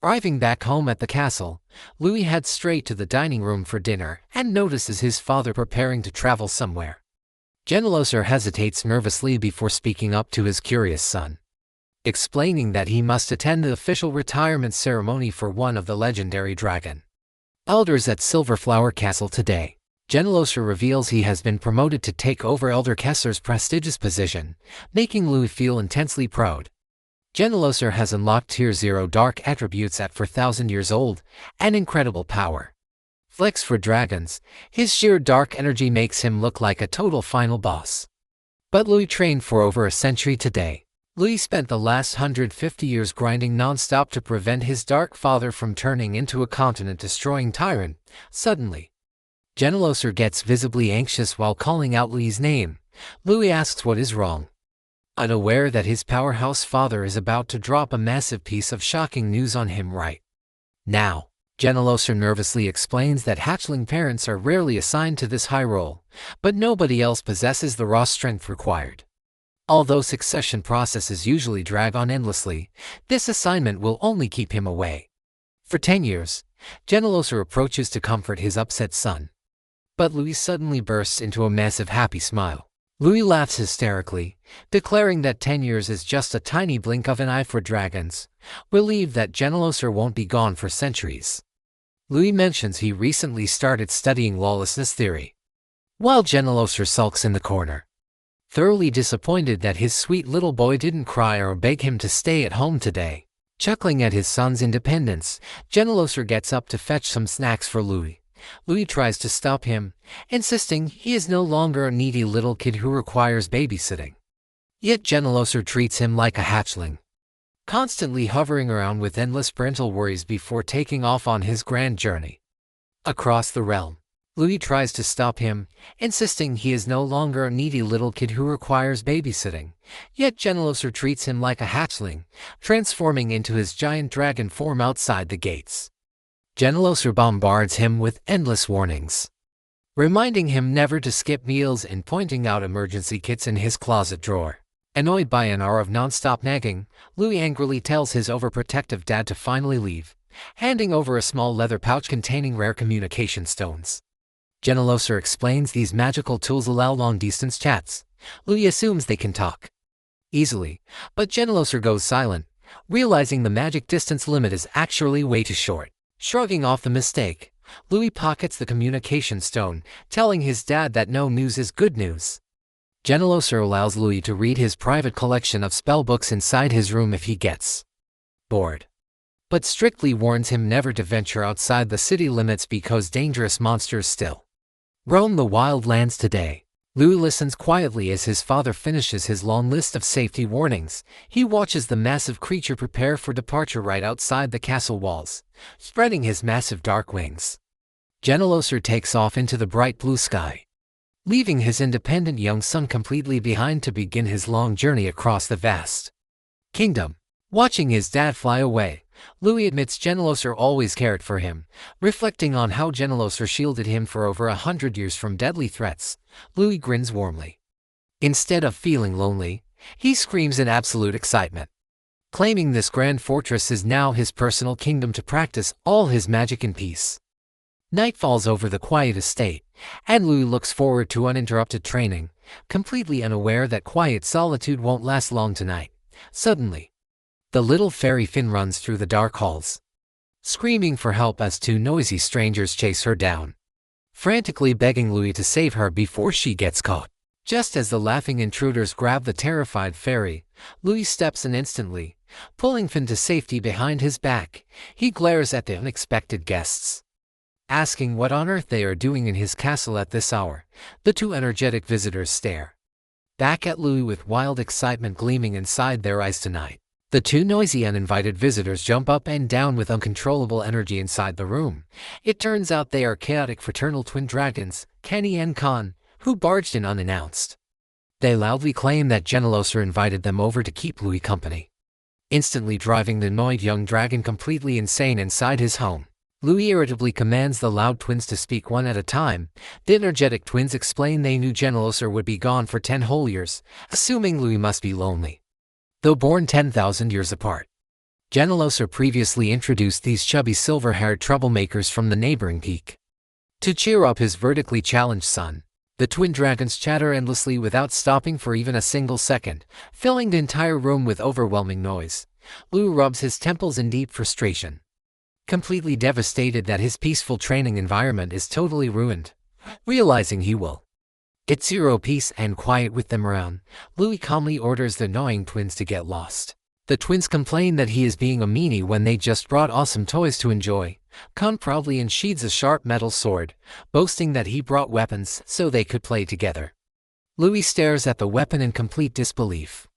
Arriving back home at the castle, Louis heads straight to the dining room for dinner and notices his father preparing to travel somewhere. Genelosser hesitates nervously before speaking up to his curious son, explaining that he must attend the official retirement ceremony for one of the legendary dragon elders at Silverflower Castle today. Genelosser reveals he has been promoted to take over Elder Kessler's prestigious position, making Louis feel intensely proud. Genelosser has unlocked Tier 0 dark attributes at 4,000 years old, an incredible power. Flex for dragons, his sheer dark energy makes him look like a total final boss. But Louis trained for over a century today. Louis spent the last 150 years grinding non-stop to prevent his dark father from turning into a continent-destroying tyrant. Suddenly, Genelosser gets visibly anxious while calling out Louis' name. Louis asks what is wrong, unaware that his powerhouse father is about to drop a massive piece of shocking news on him right now. Genelosser nervously explains that hatchling parents are rarely assigned to this high role, but nobody else possesses the raw strength required. Although succession processes usually drag on endlessly, this assignment will only keep him away. For 10 years, Genelosser approaches to comfort his upset son. But Louis suddenly bursts into a massive happy smile. Louis laughs hysterically, declaring that 10 years is just a tiny blink of an eye for dragons, relieved that Genelosser won't be gone for centuries. Louis mentions he recently started studying lawlessness theory, while Genelosser sulks in the corner, thoroughly disappointed that his sweet little boy didn't cry or beg him to stay at home today. Chuckling at his son's independence, Genelosser gets up to fetch some snacks for Louis. Louis tries to stop him, insisting he is no longer a needy little kid who requires babysitting. Yet Genelosser treats him like a hatchling, constantly hovering around with endless parental worries before taking off on his grand journey across the realm. Louis tries to stop him, insisting he is no longer a needy little kid who requires babysitting. Yet Genelosser treats him like a hatchling, transforming into his giant dragon form outside the gates. Genelosser bombards him with endless warnings, reminding him never to skip meals and pointing out emergency kits in his closet drawer. Annoyed by an hour of non-stop nagging, Louis angrily tells his overprotective dad to finally leave, handing over a small leather pouch containing rare communication stones. Genelosser explains these magical tools allow long-distance chats. Louis assumes they can talk easily, but Genelosser goes silent, realizing the magic distance limit is actually way too short. Shrugging off the mistake, Louis pockets the communication stone, telling his dad that no news is good news. Genelosser allows Louis to read his private collection of spellbooks inside his room if he gets bored, but strictly warns him never to venture outside the city limits because dangerous monsters still roam the wild lands today. Louis listens quietly as his father finishes his long list of safety warnings. He watches the massive creature prepare for departure right outside the castle walls, spreading his massive dark wings. Genelosser takes off into the bright blue sky, leaving his independent young son completely behind to begin his long journey across the vast kingdom. Watching his dad fly away, Louis admits Genelosser always cared for him, reflecting on how Genelosser shielded him for over 100 years from deadly threats. Louis grins warmly. Instead of feeling lonely, he screams in absolute excitement, claiming this grand fortress is now his personal kingdom to practice all his magic in peace. Night falls over the quiet estate, and Louis looks forward to uninterrupted training, completely unaware that quiet solitude won't last long tonight. Suddenly, the little fairy Finn runs through the dark halls, screaming for help as two noisy strangers chase her down, frantically begging Louis to save her before she gets caught. Just as the laughing intruders grab the terrified fairy, Louis steps in instantly, pulling Finn to safety behind his back. He glares at the unexpected guests, asking what on earth they are doing in his castle at this hour. The two energetic visitors stare back at Louis with wild excitement gleaming inside their eyes tonight. The two noisy uninvited visitors jump up and down with uncontrollable energy inside the room. It turns out they are chaotic fraternal twin dragons, Kenny and Khan, who barged in unannounced. They loudly claim that Genelosser invited them over to keep Louis company, instantly driving the annoyed young dragon completely insane inside his home. Louis irritably commands the loud twins to speak one at a time. The energetic twins explain they knew Genelosser would be gone for 10 whole years, assuming Louis must be lonely, though born 10,000 years apart. Yahello previously introduced these chubby silver-haired troublemakers from the neighboring peak. To cheer up his vertically challenged son, the twin dragons chatter endlessly without stopping for even a single second, filling the entire room with overwhelming noise. Lu rubs his temples in deep frustration, completely devastated that his peaceful training environment is totally ruined. Realizing he will get zero peace and quiet with them around, Louis calmly orders the annoying twins to get lost. The twins complain that he is being a meanie when they just brought awesome toys to enjoy. Khan proudly unsheathes a sharp metal sword, boasting that he brought weapons so they could play together. Louis stares at the weapon in complete disbelief,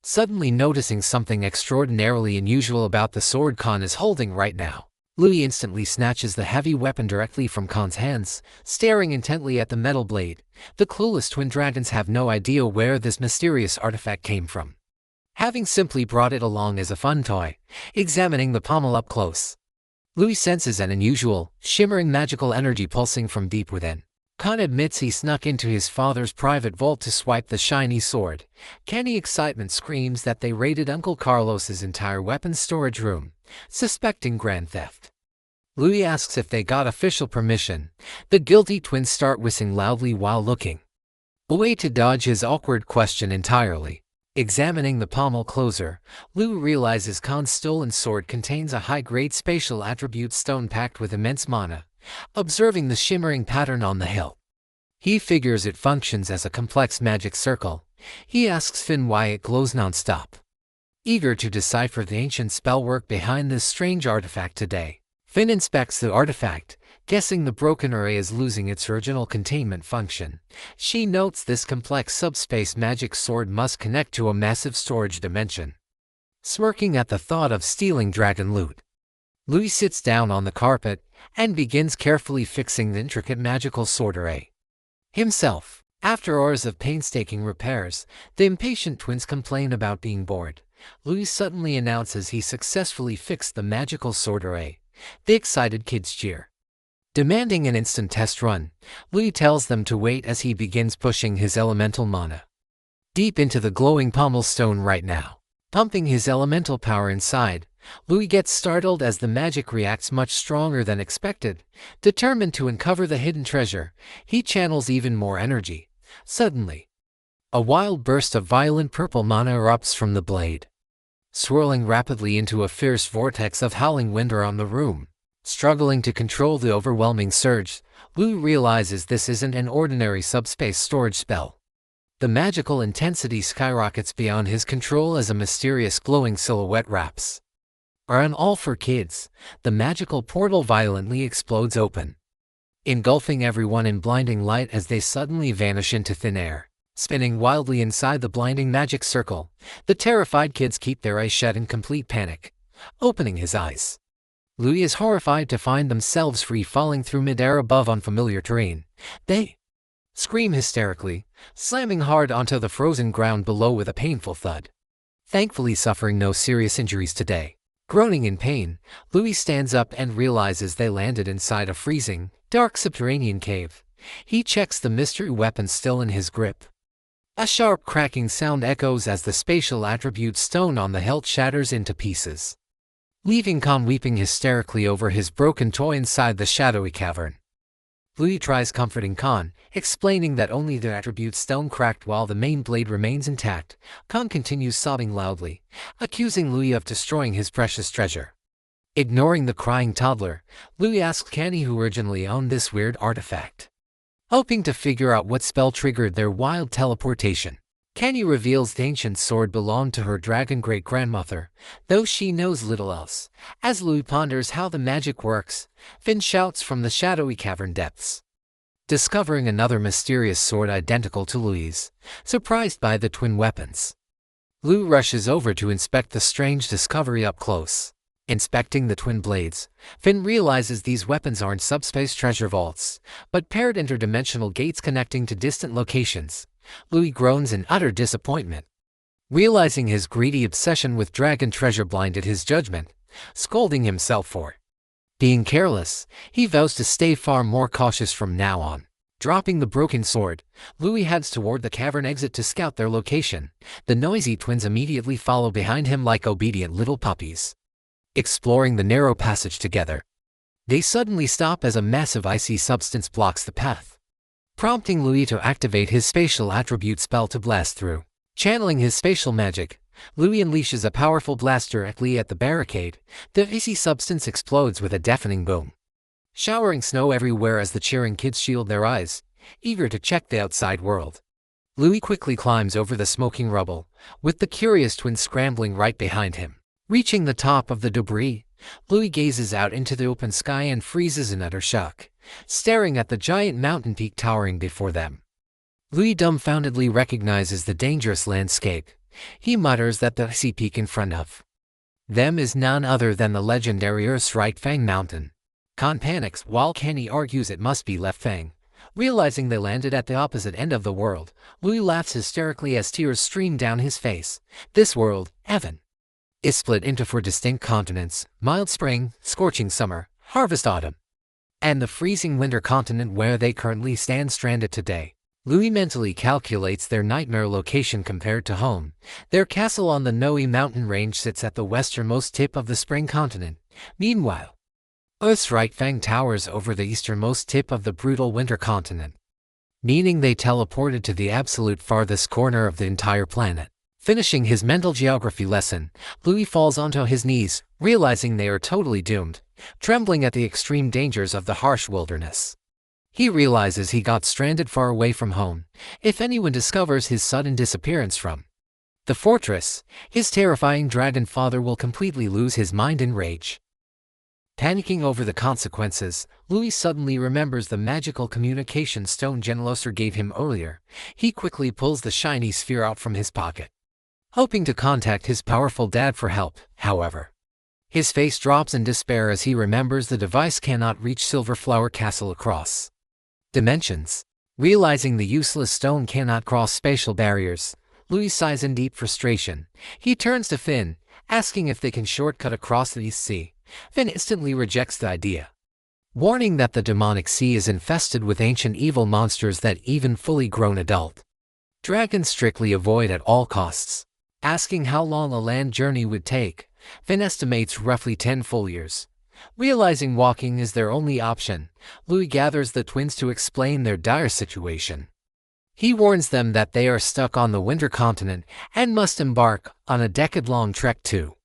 suddenly noticing something extraordinarily unusual about the sword Khan is holding right now. Louis instantly snatches the heavy weapon directly from Khan's hands, staring intently at the metal blade. The clueless twin dragons have no idea where this mysterious artifact came from, having simply brought it along as a fun toy. Examining the pommel up close, Louis senses an unusual, shimmering magical energy pulsing from deep within. Khan admits he snuck into his father's private vault to swipe the shiny sword. Canny excitement screams that they raided Uncle Carlos's entire weapons storage room, suspecting grand theft. Louis asks if they got official permission. The guilty twins start whistling loudly while looking away to dodge his awkward question entirely. Examining the pommel closer, Lou realizes Khan's stolen sword contains a high-grade spatial attribute stone packed with immense mana. Observing the shimmering pattern on the hilt, he figures it functions as a complex magic circle. He asks Finn why it glows non-stop, eager to decipher the ancient spellwork behind this strange artifact today. Finn inspects the artifact, guessing the broken array is losing its original containment function. She notes this complex subspace magic sword must connect to a massive storage dimension. Smirking at the thought of stealing dragon loot, Louis sits down on the carpet and begins carefully fixing the intricate magical sword array himself. After hours of painstaking repairs, the impatient twins complain about being bored. Louis suddenly announces he successfully fixed the magical sword array. The excited kids cheer, demanding an instant test run. Louis tells them to wait as he begins pushing his elemental mana deep into the glowing pommel stone right now, pumping his elemental power inside. Louis gets startled as the magic reacts much stronger than expected. Determined to uncover the hidden treasure, he channels even more energy. Suddenly, a wild burst of violent purple mana erupts from the blade, swirling rapidly into a fierce vortex of howling wind around the room. Struggling to control the overwhelming surge, Louis realizes this isn't an ordinary subspace storage spell. The magical intensity skyrockets beyond his control as a mysterious glowing silhouette wraps around all four kids. The magical portal violently explodes open, engulfing everyone in blinding light as they suddenly vanish into thin air. Spinning wildly inside the blinding magic circle, the terrified kids keep their eyes shut in complete panic. Opening his eyes, Louis is horrified to find themselves free falling through midair above unfamiliar terrain. They scream hysterically, slamming hard onto the frozen ground below with a painful thud, thankfully suffering no serious injuries today. Groaning in pain, Louis stands up and realizes they landed inside a freezing, dark subterranean cave. He checks the mystery weapon still in his grip. A sharp cracking sound echoes as the spatial attribute stone on the hilt shatters into pieces, leaving Khan weeping hysterically over his broken toy inside the shadowy cavern. Louis tries comforting Khan, explaining that only the attribute stone cracked while the main blade remains intact. Khan continues sobbing loudly, accusing Louis of destroying his precious treasure. Ignoring the crying toddler, Louis asks Canny who originally owned this weird artifact, hoping to figure out what spell triggered their wild teleportation. Canny reveals the ancient sword belonged to her dragon great-grandmother, though she knows little else. As Louis ponders how the magic works, Finn shouts from the shadowy cavern depths, discovering another mysterious sword identical to Louis'. Surprised by the twin weapons, Lou rushes over to inspect the strange discovery up close. Inspecting the twin blades, Finn realizes these weapons aren't subspace treasure vaults, but paired interdimensional gates connecting to distant locations. Louis groans in utter disappointment, realizing his greedy obsession with dragon treasure blinded his judgment. Scolding himself for being careless, he vows to stay far more cautious from now on. Dropping the broken sword, Louis heads toward the cavern exit to scout their location. The noisy twins immediately follow behind him like obedient little puppies. exploring the narrow passage together. They suddenly stop as a massive icy substance blocks the path, prompting Louis to activate his spatial attribute spell to blast through. Channeling his spatial magic, Louis unleashes a powerful blast directly at the barricade. The icy substance explodes with a deafening boom, showering snow everywhere as the cheering kids shield their eyes, eager to check the outside world. Louis quickly climbs over the smoking rubble, with the curious twins scrambling right behind him. Reaching the top of the debris, Louis gazes out into the open sky and freezes in utter shock, staring at the giant mountain peak towering before them. Louis dumbfoundedly recognizes the dangerous landscape. He mutters that the icy peak in front of them is none other than the legendary Earth's Right Fang Mountain. Khan panics while Kenny argues it must be Left Fang. Realizing they landed at the opposite end of the world, Louis laughs hysterically as tears stream down his face. This world, Evan, is split into 4 distinct continents: mild spring, scorching summer, harvest autumn, and the freezing winter continent where they currently stand stranded today. Louis mentally calculates their nightmare location compared to home. Their castle on the Noe mountain range sits at the westernmost tip of the spring continent. Meanwhile, Earth's Right Fang towers over the easternmost tip of the brutal winter continent, meaning they teleported to the absolute farthest corner of the entire planet. Finishing his mental geography lesson, Louis falls onto his knees, realizing they are totally doomed, trembling at the extreme dangers of the harsh wilderness. He realizes he got stranded far away from home. If anyone discovers his sudden disappearance from the fortress, his terrifying dragon father will completely lose his mind in rage. Panicking over the consequences, Louis suddenly remembers the magical communication stone Yahello gave him earlier. He quickly pulls the shiny sphere out from his pocket, hoping to contact his powerful dad for help. However, his face drops in despair as he remembers the device cannot reach Silverflower Castle across dimensions. Realizing the useless stone cannot cross spatial barriers, Louis sighs in deep frustration. He turns to Finn, asking if they can shortcut across the East Sea. Finn instantly rejects the idea, warning that the demonic sea is infested with ancient evil monsters that even fully grown adult dragons strictly avoid at all costs. Asking how long a land journey would take, Finn estimates roughly 10 full years. Realizing walking is their only option, Louis gathers the twins to explain their dire situation. He warns them that they are stuck on the winter continent and must embark on a decade-long trek to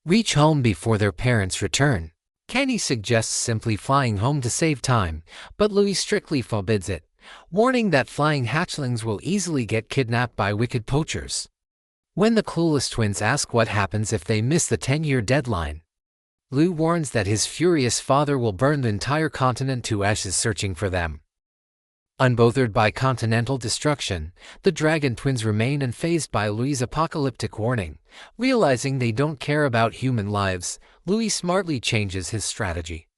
reach home before their parents return. Kenny suggests simply flying home to save time, but Louis strictly forbids it, warning that flying hatchlings will easily get kidnapped by wicked poachers. When the clueless twins ask what happens if they miss the 10-year deadline, Louis warns that his furious father will burn the entire continent to ashes searching for them. Unbothered by continental destruction, the dragon twins remain unfazed by Louis' apocalyptic warning. Realizing they don't care about human lives, Louis smartly changes his strategy,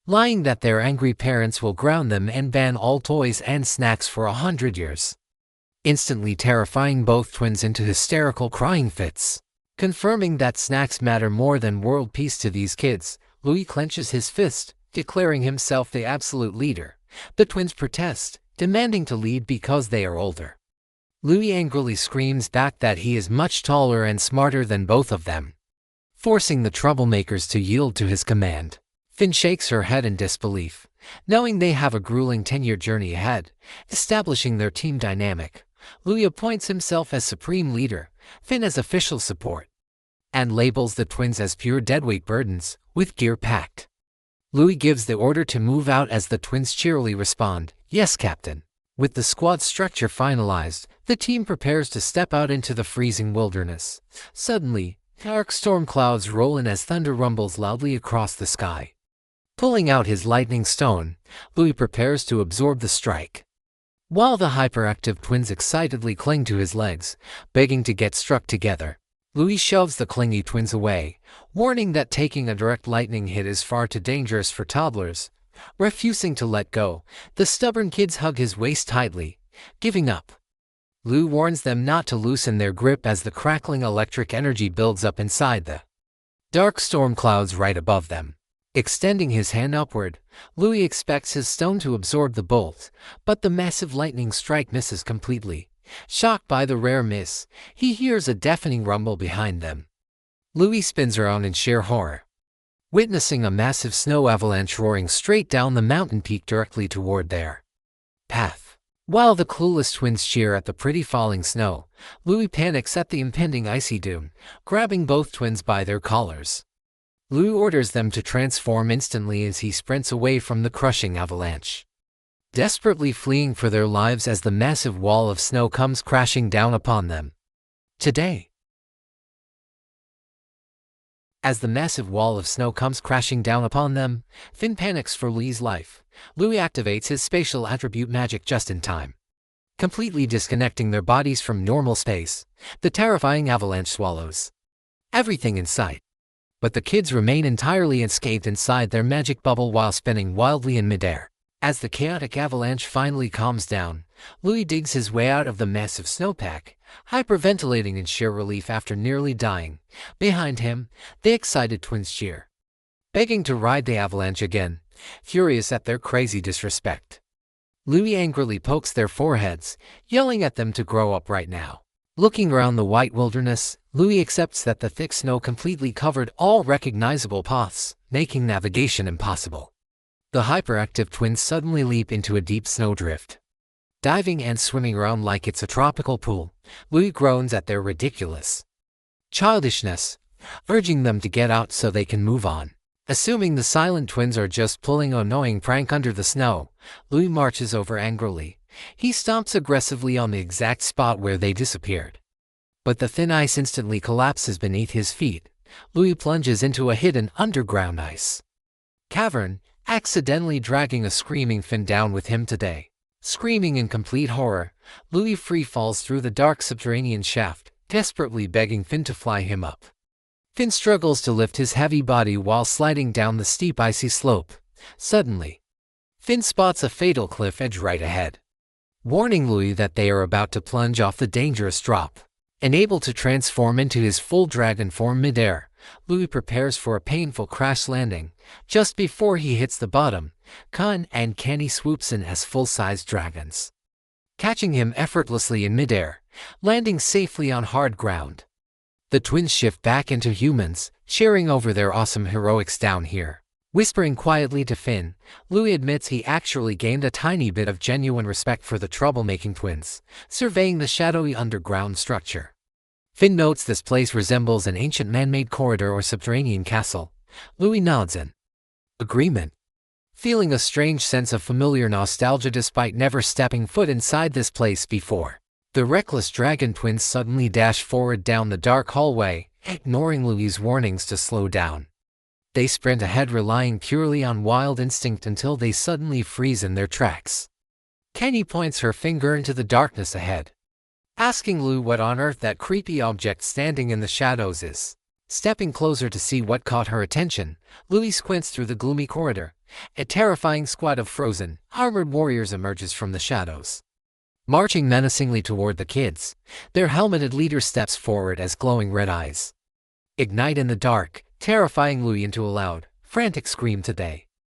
lying that their angry parents will ground them and ban all toys and snacks for 100 years, instantly terrifying both twins into hysterical crying fits. Confirming that snacks matter more than world peace to these kids, Louis clenches his fist, declaring himself the absolute leader. The twins protest, demanding to lead because they are older. Louis angrily screams back that he is much taller and smarter than both of them, forcing the troublemakers to yield to his command. Finn shakes her head in disbelief, knowing they have a grueling 10-year journey ahead. Establishing their team dynamic, Louis appoints himself as supreme leader, Finn as official support, and labels the twins as pure deadweight burdens, with gear packed. Louis gives the order to move out as the twins cheerily respond, "Yes, Captain." With the squad structure finalized, the team prepares to step out into the freezing wilderness. Suddenly, dark storm clouds roll in as thunder rumbles loudly across the sky. Pulling out his lightning stone, Louis prepares to absorb the strike, while the hyperactive twins excitedly cling to his legs, begging to get struck together. Louis shoves the clingy twins away, warning that taking a direct lightning hit is far too dangerous for toddlers. Refusing to let go, the stubborn kids hug his waist tightly, giving up. Louis warns them not to loosen their grip as the crackling electric energy builds up inside the dark storm clouds right above them. Extending his hand upward, Louis expects his stone to absorb the bolt, but the massive lightning strike misses completely. Shocked by the rare miss, he hears a deafening rumble behind them. Louis spins around in sheer horror, witnessing a massive snow avalanche roaring straight down the mountain peak directly toward their path. While the clueless twins cheer at the pretty falling snow, Louis panics at the impending icy doom, grabbing both twins by their collars. Louis orders them to transform instantly as he sprints away from the crushing avalanche, desperately fleeing for their lives as the massive wall of snow comes crashing down upon them. As the massive wall of snow comes crashing down upon them, Finn panics for Louis's life. Louis activates his spatial attribute magic just in time, completely disconnecting their bodies from normal space. The terrifying avalanche swallows everything in sight, but the kids remain entirely unscathed inside their magic bubble while spinning wildly in midair. As the chaotic avalanche finally calms down, Louis digs his way out of the massive snowpack, hyperventilating in sheer relief after nearly dying. Behind him, the excited twins cheer, begging to ride the avalanche again, furious at their crazy disrespect. Louis angrily pokes their foreheads, yelling at them to grow up right now. Looking around the white wilderness, Louis accepts that the thick snow completely covered all recognizable paths, making navigation impossible. The hyperactive twins suddenly leap into a deep snowdrift, diving and swimming around like it's a tropical pool. Louis groans at their ridiculous childishness, urging them to get out so they can move on. Assuming the silent twins are just pulling an annoying prank under the snow, Louis marches over angrily. He stomps aggressively on the exact spot where they disappeared, but the thin ice instantly collapses beneath his feet. Louis plunges into a hidden underground ice cavern, accidentally dragging a screaming Finn down with him today. Screaming in complete horror, Louis free falls through the dark subterranean shaft, desperately begging Finn to fly him up. Finn struggles to lift his heavy body while sliding down the steep icy slope. Suddenly, Finn spots a fatal cliff edge right ahead, warning Louis that they are about to plunge off the dangerous drop. Unable to transform into his full dragon form midair, Louis prepares for a painful crash landing. Just before he hits the bottom, Kun and Kenny swoops in as full-sized dragons, catching him effortlessly in midair, landing safely on hard ground. The twins shift back into humans, cheering over their awesome heroics down here. Whispering quietly to Finn, Louis admits he actually gained a tiny bit of genuine respect for the troublemaking twins, surveying the shadowy underground structure. Finn notes this place resembles an ancient man-made corridor or subterranean castle. Louis nods in agreement, feeling a strange sense of familiar nostalgia despite never stepping foot inside this place before. The reckless dragon twins suddenly dash forward down the dark hallway, ignoring Louis's warnings to slow down. They sprint ahead relying purely on wild instinct until they suddenly freeze in their tracks. Kenny points her finger into the darkness ahead, asking Lou what on earth that creepy object standing in the shadows is. Stepping closer to see what caught her attention, Louis squints through the gloomy corridor. A terrifying squad of frozen, armored warriors emerges from the shadows, marching menacingly toward the kids. Their helmeted leader steps forward as glowing red eyes ignite in the dark, terrifying Louis into a loud, frantic scream today.